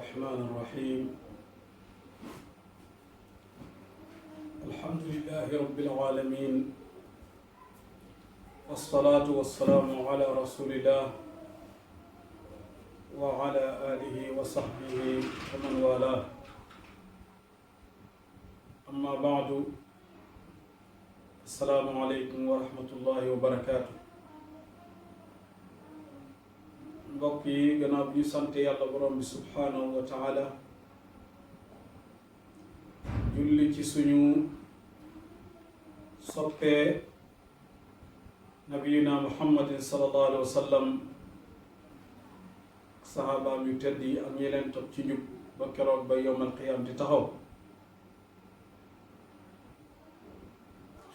الرحمن الرحيم الحمد لله رب العالمين والصلاة والسلام على رسول الله وعلى آله وصحبه ومن والاه أما بعد السلام عليكم ورحمة الله وبركاته mbokk yi gannaaw bi ñu sant yàlla borom bi subhaanahu wa taala julli ci suñu soppee nabiyina muhammadin sallallahu alayhi wa sallam sahabaam yu tedd yi ak ñi leen topp ci njub ba keroog ba yowmal qiyaam di taxaw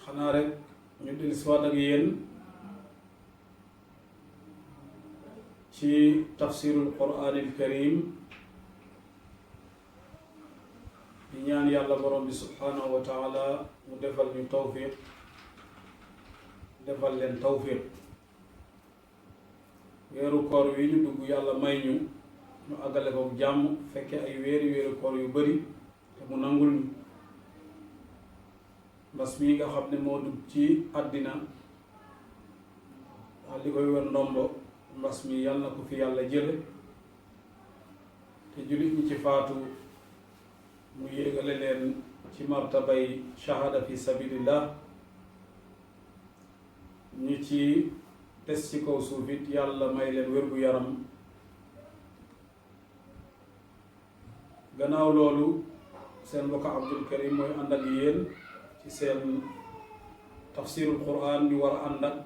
xanaa rek ñu dellusiwaat ak yéen ci tafsirul quraanil karim di ñaan yàlla borom bi subhaanahu wa taala mu defal ñu tawfiq defal leen tawfiq weeru koor wi ñu dugg yàlla may ñu àggale ko jàmm fekke ay weeru koor yu bari te mu nangul ñu mbas mi nga xam ne moo dugg ci àddina daal di koy wër ndombo mbas mi yàlla na ko fi yàlla jële te jullit ñi ci faatu mu yéegale leen ci martabay shahada fi sabilillah ñi ci des ci kaw suuf it yàlla may leen wér-gu-yaram gannaaw loolu seen mbokk Abdul Karim mooy ànd ak yéen ci seen tafsirul quran ñu war a ànd ak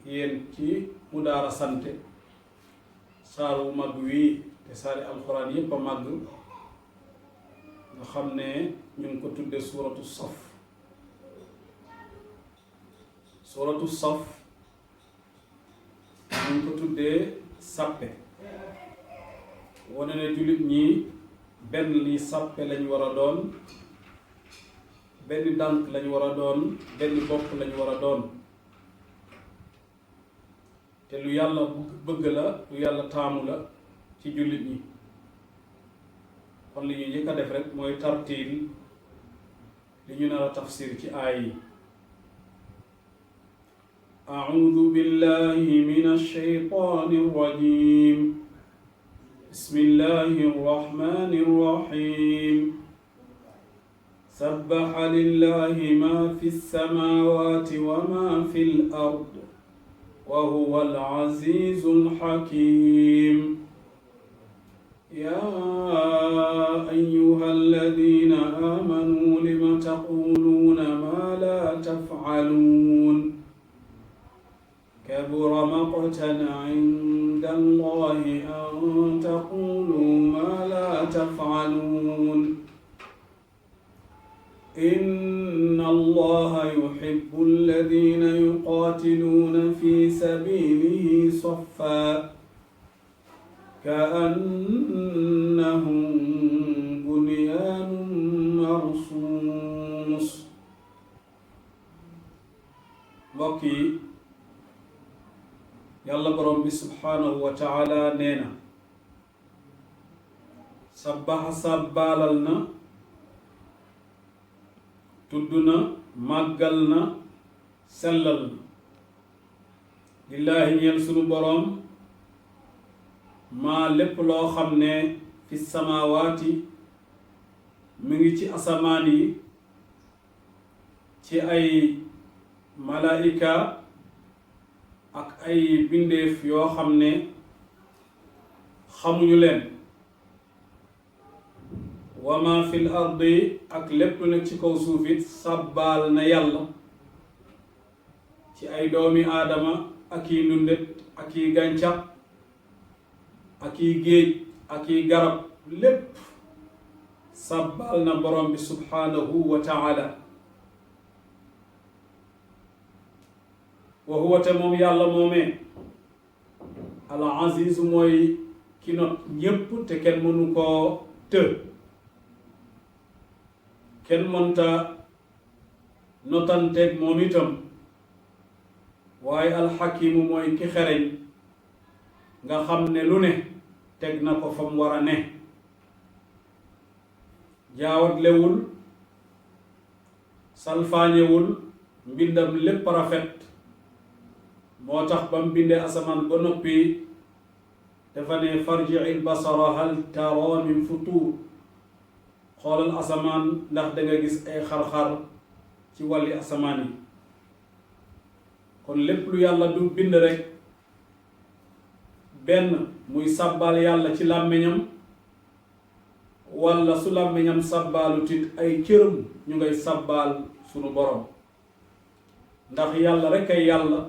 yéen ci mudaara sante saaru mag wii te saari alxuraan yépp a màgg nga xam ne ñu ngi ko tudde suuratu saf ñu ngi ko tuddee sàppe wane ne jullit ñi benn li sàppe lañ war a doon benn dànk lañ war a doon benn bopp lañ war a doon te lu yàlla bëgg la lu yàlla taamu la ci jullit ñi kon li ñu njëkk a def rek mooy tartiil li ñu nar a tafsir ci aay yi a'uudu billahi minash shaytaanir rajiim bismillahir rahmaanir rahiim sabbaha lillahi maa fis samaawaati wa maa fil ard وهو العزيز الحكيم يا أيها الذين آمنوا لم تقولون ما لا تفعلون كبر مقتا عند الله أن تقولوا ما لا تفعلون إن الله يحب الذين يقاتلون في سبيله صفا كأنهم بنيان مرصوص mbokk yi yàlla borom bi subhaanahu wa taala nee na sabbaxa sàbbaalal na tudd na màggal na sellal na lillaahi ñeel sunu boroom maa lépp loo xam ne fi samaawaati mu ngi ci asamaan yi ci ay malaayika ak ay bindeef yoo xam ne xamuñu leen wa ma fil ardi ak lépp nag ci kaw suuf it sàbbaal na yàlla ci ay doomi aadama ak yi ndundet ak yi gàncax ak yi géej ak yi garab lépp sàbbaal na borom bi subhaanahu wa taala wa huwa te moom yàlla moomee al aziz mooy ki not ñépp te kenn mënu koo të kenn mënta notanteeg moom itam waaye alxakimu mooy ki xereñ nga xam ne lu ne teg na ko fa mu war a ne jaawatlewul salfaañewul mbindam lépp rafet moo tax ba mu bindee asamaan ba noppi dafa ne farji'il basara hal tara min futur xoolal asamaan ndax da nga gis ay xar-xar ci wàlli asamaan yi kon lépp lu yàlla du bind rek benn muy sàbbaal yàlla ci làmmiñam walla su làmmiñam sàbbaalu tit ay cëram ñu ngay sàbbaal sunu borom ndax yàlla rek ay yàlla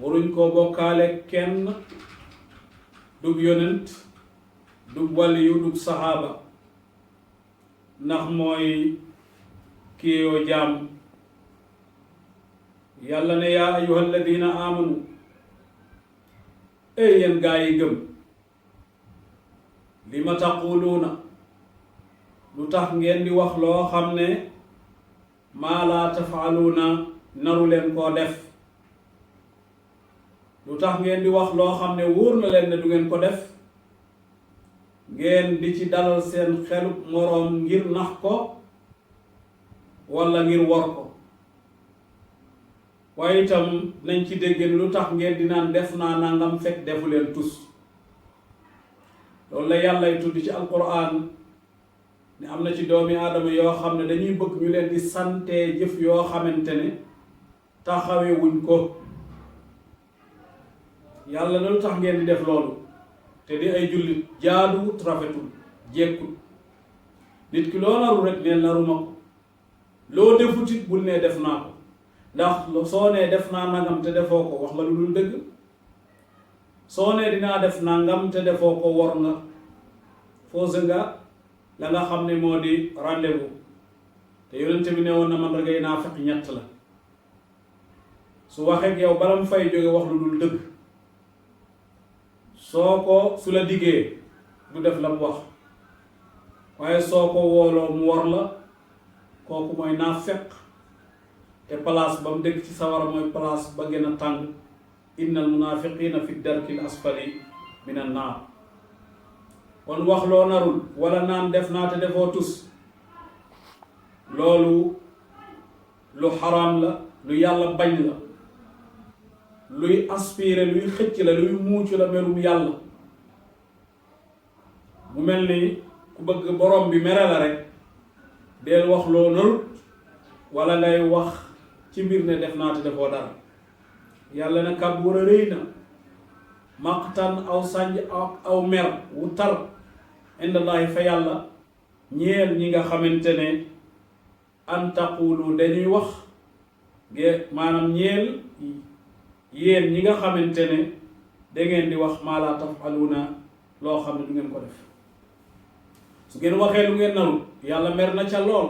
waruñ koo bokkaale kenn dug yonent dug waliyu dug saxaaba ndax mooy kiyoo jaam yàlla ne yaa ayyuha alladina amanu ey yéen gaa yi gëm li ma taquluuna lu tax ngeen di wax loo xam ne maa laa tafaaluuna naru leen koo def lu tax ngeen di wax loo xam ne wóor na leen ne du ngeen ko def ngeen di ci dalal seen xelub moroom ngir nax ko walla ngir wor ko waaye itam nañ ci déggeen lu tax ngeen di naan def naa nangam fekk defu leen tus loolu la yàllay tudd ci alquran ne am na ci doomi aadama yoo xam ne dañuy bëgg ñu leen di sante jëf yoo xamante ne taxawewuñ ko yàlla na lu tax ngeen di def loolu te di ay jullit jaaduwut rafetul jekkut nit ki loo naru rek neen naruma ko loo defutit bul nee def naa ko ndax soo nee def naa nangam te defoo ko wax nga lu dul dëgg soo nee dinaa def nangam te defoo ko wor nga fausse nga la nga xam ne moo di rendez-vous te yonent bi ne woon na man rek naa fekk ñett la su waxee ak yow bala mu fay jóge wax lu dul dëgg soo ko su la diggee du def la mu wax waaye soo ko wooloo mu war la kooku mooy naafeq te place ba mu dëkk ci sawara mooy place ba gën a tàng innal munafiqina fi darkil asfali minan naar kon wax loo narul wala naan def naa te defoo tus loolu lu xaraam la lu yàlla bañ la luy aspiré luy xëcc la luy muucu la merum yàlla mu mel ni ku bëgg borom bi mere la rek deel wax loo narut wala ngay wax ci mbir ne def naa te defoo dara yàlla ne kabura rëy na maqtan aw sànj aw mer wu tar indallahi fa yàlla ñeel ñi nga xamante ne an taqulu dañuy wax maanaam ñeel yéen ñi nga xamante ne dangeen di wax maa laa tafaluna loo xam ne du ngeen ko def su ngeen waxee lu ngeen narul yàlla mer na ca lool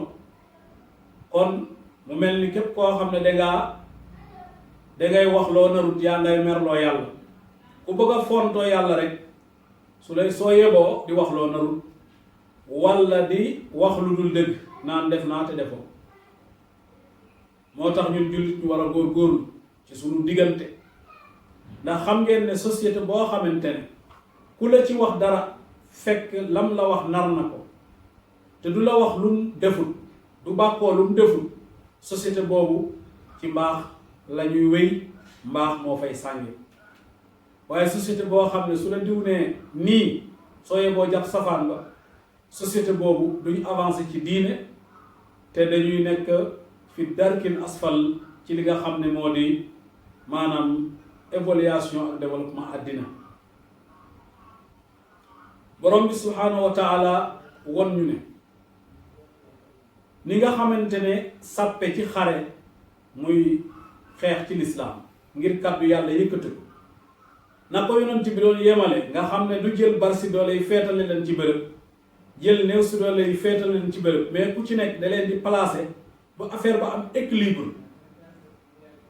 kon mu mel ni képp koo xam ne dangay wax loo narut yaa ngay merloo yàlla ku bëgg a fontoo yàlla rek soo yeboo di wax loo narut walla di wax lu dul dëgg naan def naa te defoo moo tax ñun jullit ñu war a góorgóorlu ci sunu diggante ndax xam ngeen ne société boo xamante ne ku la ci wax dara fekk lam la wax nar na ko te du la wax lum deful du bàkkoo lum deful société boobu ci mbaax la ñuy wéy mbaax moo fay sànge waaye société boo xam ne su la diw nee nii soo yeboo jàpp safaan ba société boobu duñ avancé ci diine te dañuy nekk fi darkin asfal ci li nga xam ne moo di maanaam évaluation ak développement àddina borom bi subhaanahu wa taala won ñu ne ni nga xamante ne sàppe ci xare muy xeex ci lislaam ngir kàddu yàlla yëkkati ko na ko yonent bi doon yemale nga xam ne du jël bar si doole yi feetale leen ci bërëb jël néew si doole yi feetale leen ci bërëb mais ku ci nekk da leen di placer ba affaire ba am équilibre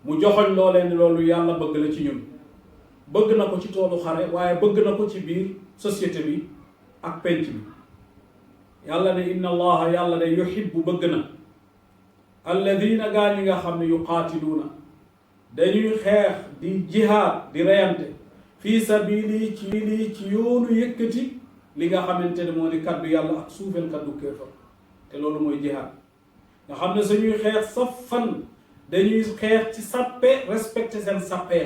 mu joxoñ loo leen loolu yàlla bëgg la ci ñun bëgg na ko ci toolu xare waaye bëgg na ko ci biir société bi ak penc bi yàlla ne inna allaha yàlla ne yuhibbu bëgg na alladina gaa ñi nga xam ne yuqaatiluuna dañuy xeex di jihaad di reyante fii sabili ci yoonu yëkkati li nga xamante ne moo di kaddu yàlla ak suufeel kaddu kéefar te loolu mooy jihaad nga xam ne suñuy xeex safan dañuy xeex ci sàppe respecté seen sàppe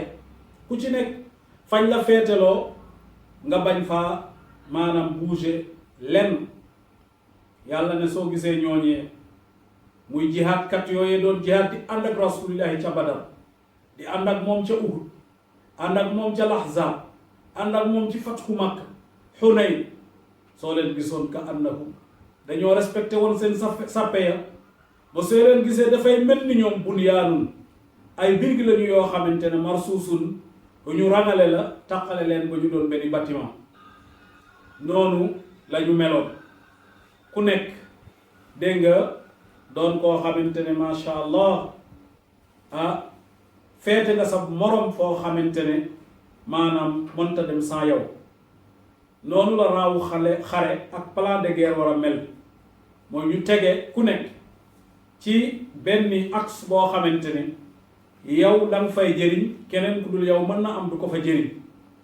ku ci nekk fañ la féeteloo nga bañ faa maanaam bouger lenn yàlla ne soo gisee ñooñee muy jihaad kat yooyee doon jihaad di ànd ak rasulillahi ca Badar di ànd ak moom ca Uhud ànd ak moom ca Lahzab ànd ak moom ci fatku Makka Hunayn soo leen gisoon ka annahum dañoo respecté woon seen sàppe ya ba soo leen gisee dafay mel ni ñoom bunyaanun ay birig lañu yoo xamante ne marsuusun bu ñu rangale la taqale leen ba ñu doon benn bâtiment noonu la ñu meloon ku nekk dégg nga doon koo xamante ne macha allah feete nga sa morom foo xamante ne maanaam mënta dem sans yow noonu la raawu xare ak plan de guerre war a mel mooy ñu tege ku nekk ci benn axe boo xamante ne yow da nga fay jëriñ keneen ku dul yow mën na am du ko fa jëriñ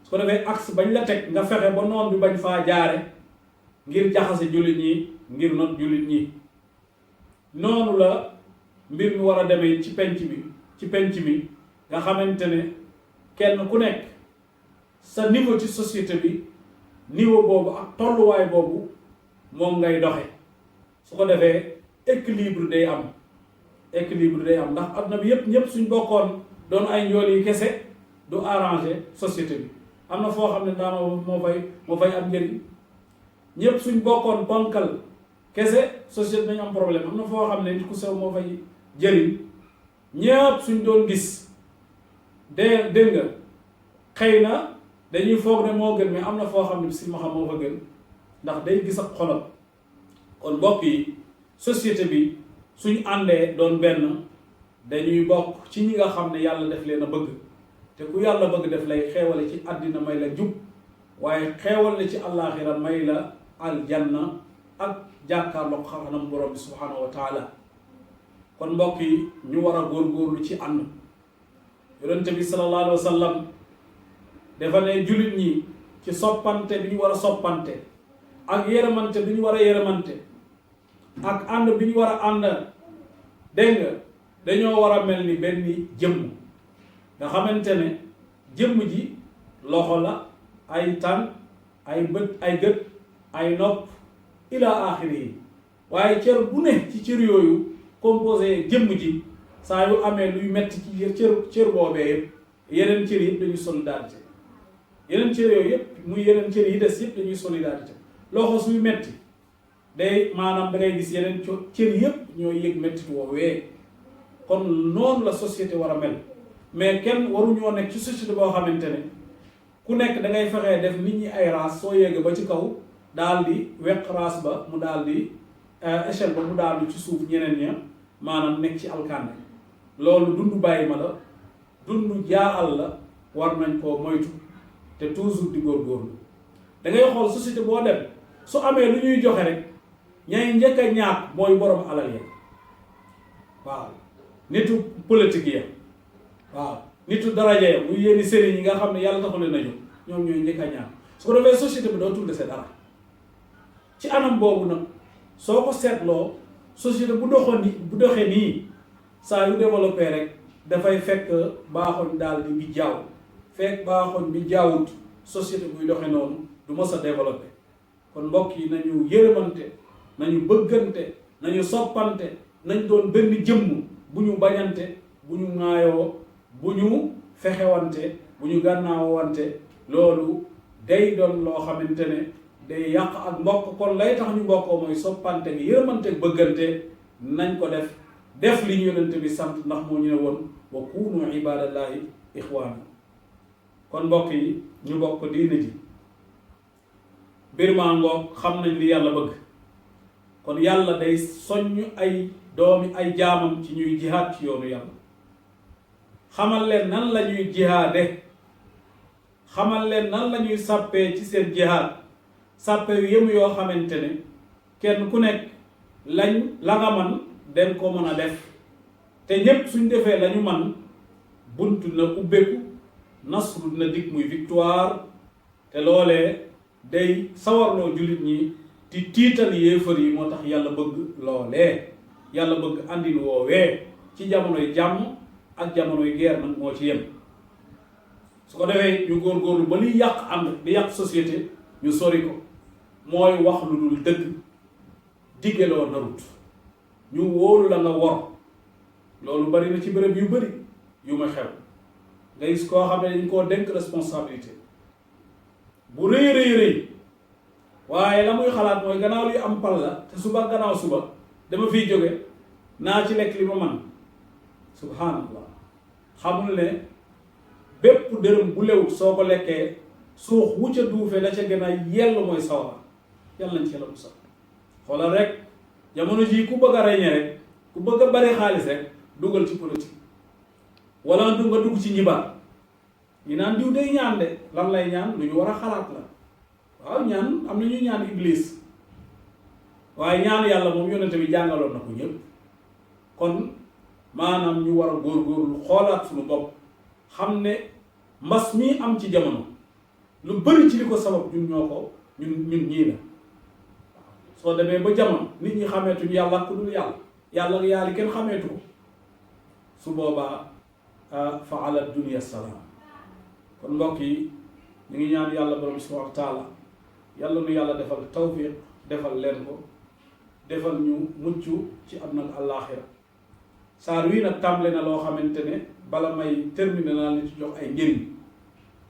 su ko defee axe bañ la teg nga fexe ba noon bi bañ faa jaare ngir jaxase jullit ñi ngir not jullit ñi noonu la mbir mi war a demee ci penc mi nga xamante ne kenn ku nekk sa niveau ci société bi niveau boobu ak tolluwaay boobu moom ngay doxe su ko defee équilibre day am ndax adduna bi yépp ñëpp suñ bokkoon doon ay njool yi kese du arranger société bi am na foo xam ne daama moo fay am njëriñ ñëpp suñ bokkoon ponkal kese société dañu am problème am na foo xam ne nit ku sew moo fay jëriñ ñëpp suñ doon gis dégg nga xëy na dañuy foog ne moo gën mais am na foo xam ne si ma xam moo fa gën ndax day gis ak xolam kon mbokk yi société bi suñ àndee doon benn dañuy bokk ci ñi nga xam ne yàlla def leen a bëgg te ku yàlla bëgg def lay xeewale ci àddina may la jub waaye xeewal la ci àllaaxira may la aljanna ak jàkkaarloog xarxanam borom bi subhaanahu wa taala kon mbokk yi ñu war a góorgóorlu ci ànd yonente bi sallallahu alayhi wa sallam dafa ne jullit ñi ci soppante bi ñu war a soppante ak yërëmante bi ñu war a yërëmante ak ànd bi ñu war a ànd dégg nga dañoo war a mel ni benn jëmm nga xamante ne jëmm ji loxo la ay tànk ay bët ay gët ay nopp ila axiri yi waaye cër bu ne ci cër yooyu composé jëmm ji saa yu amee luy metti ci cër boobee yëpp yeneen cër yëpp dañuy solidarité yeneen cër yooyu yëpp muy yeneen cër yi des yëpp dañuy solidarité loxo suy metti day maanaam da ngay gis yeneen cër yëpp ñooy yëg mettit woowee kon noonu la société war a mel mais kenn waruñoo nekk ci société boo xamante ne ku nekk da ngay fexee def nit ñi ay race soo yegg ba ci kaw daal di weq race ba mu daal di échelle ba mu daal di ci suuf ñeneen ña maanaam nekk ci alkande loolu dundu bàyyi ma la dundu jaaxal la war nañ koo moytu te toujours di góorgóorlu da ngay xool société boo dem su amee lu ñuy joxe rek ñay njëkk a ñaak mooy borom alal ya waaw nitu politique ya waaw nitu daraja ya muy yenn sëriñ yi nga xam ne yàlla taxu leen a jóg ñoom ñooy njëkk a ñaak su ko defee société bi doo tudde sa dara ci anam boobu nag soo ko seetloo société bu doxee nii saa yu développé rek dafay fekk baaxoñ daal di bi jaaw fekk baaxoñ bi jaawut société buy doxe noonu du mës a développé kon mbokk yi nañu yërëmante nañu bëggante nañu soppante nañ doon benn jëmm bu ñu bañante bu ñu ŋaayoo bu ñu fexewante bu ñu gànnaawante loolu day doon loo xamante ne day yàq ak mbokk kon lay tax ñu mbokkoo mooy soppante gi yërëmante bëggante nañ ko def li ñu yonente bi sant ndax moo ñu ne woon wa kunu ibadallahi ixwaana kon mbokk yi ñu bokk diine ji mbir maa ngoog xam nañ li yàlla bëgg kon yàlla day soññ ay doomi ay jaamam ci ñuy jihaad ci yoonu yàlla xamal leen nan la ñuy jihaade xamal leen nan la ñuy sàppee ci seen jihaad sàppe yu yëmu yoo xamante ne kenn ku nekk la nga man den ko mën a def te ñépp suñ defee lañu man buntu na ubbeeku nasru dina dig muy victoire te loolee day sawarloo jullit ñi di tiital yéefar yi moo tax yàlla bëgg loolee yàlla bëgg andin woowee ci jamonoy jàmm ak jamonoy guerre nag moo ci yem su ko defee ñu góorgóorlu ba liy yàq ànd di yàq société ñu sori ko mooy wax lu dul dëgg diggeloo narut ñu wóolu la nga wor loolu bari na ci bërëb yu bari yu ma xew nga gis koo xam ne dañ koo dénk responsabilité bu rëy rëy rëy waaye la muy xalaat mooy gannaaw luy am pal la te suba gannaaw suba dama fiy jóge naa ci lekk li ma man subhanallah xamul ne bépp dërëm bu lewut soo ko lekkee suux wu ca duufee la ca gën a yell mooy sawara yàlla nañ ci la musal xoolal rek jamono jii ku bëgg a reñe rek ku bëgg a bari xaalis rek dugal ci politique wala nga dugg ci njibaar ñi naan diw day ñaan de lan lay ñaan lu ñu war a xalaat la waaw ñaan am na ñuy ñaan iblis waaye ñaan yàlla moom yonente bi jàngaloon na ko ñëpp kon maanaam ñu war a góorgóorlu xoolaat suñu bopp xam ne mbas mii am ci jamono lu bari ci li ko sabab ñun ñoo ko ñun ñii la soo demee ba jamono nit ñi xameetuñ yàlla ku dul yàlla kenn xameetu ko su boobaa fa ala dunia salaam kon mbokk yi ñu ngi ñaan yàlla borom subhanahu wa taala yàlla nu yàlla defal tawfiq defal leen ko defal ñu mucc ci àdduna ak àllaaxira saar wii nag tàmbale na loo xamante ne bala may terminer naa la ci jox ay njëriñ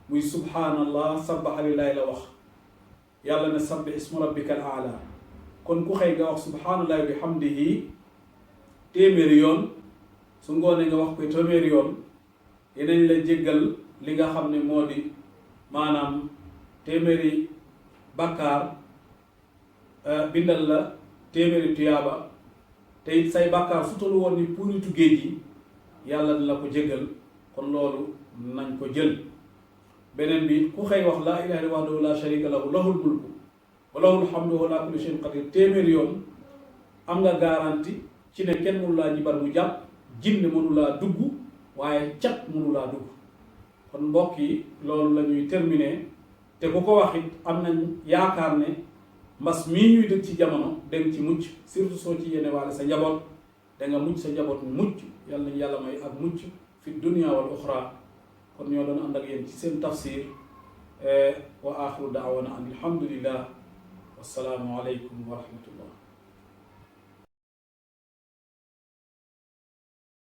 muy subhanallah sabbaha lillahi la wax yàlla ne sabbi ismu rabbika al aala kon ku xëy nga wax subhanallahi bi hamdihi téeméeri yoon su ngoonee nga wax koy téeméeri yoon yeneen la jéggal li nga xam ne moo di maanaam téeméeri bàkkaar bindal la téeméeri tuyaaba te it say bàkkaar su tollu woon ni puuritu géej gi yàlla dina la ko jéggal kon loolu nañ ko jël beneen bi ku xëy wax laa ilaha illa wahdahu la sharika lahu lahul mulku wa lahul hamdu wa ala kulli shay'in qadir téeméeri yoon am nga garanti ci ne kenn mënu laa jibar mu jàpp jinne mënu laa dugg waaye cat mënu laa dugg kon mbokk yi loolu la ñuy terminer te ku ko wax it am nañ yaakaar ne mbas mii ñuy dëkk ci jamono danga ci mucc surtout soo ci yéene waale sa njaboot danga mucc sa njaboot mucc yàlla nañ yàlla may ak mucc fi dunia wal uxra kon ñoo doon ànd ak yéen ci seen tafsir wa axiru daawana an alhamdulillah wassalaamu aleykum wa rahmatullah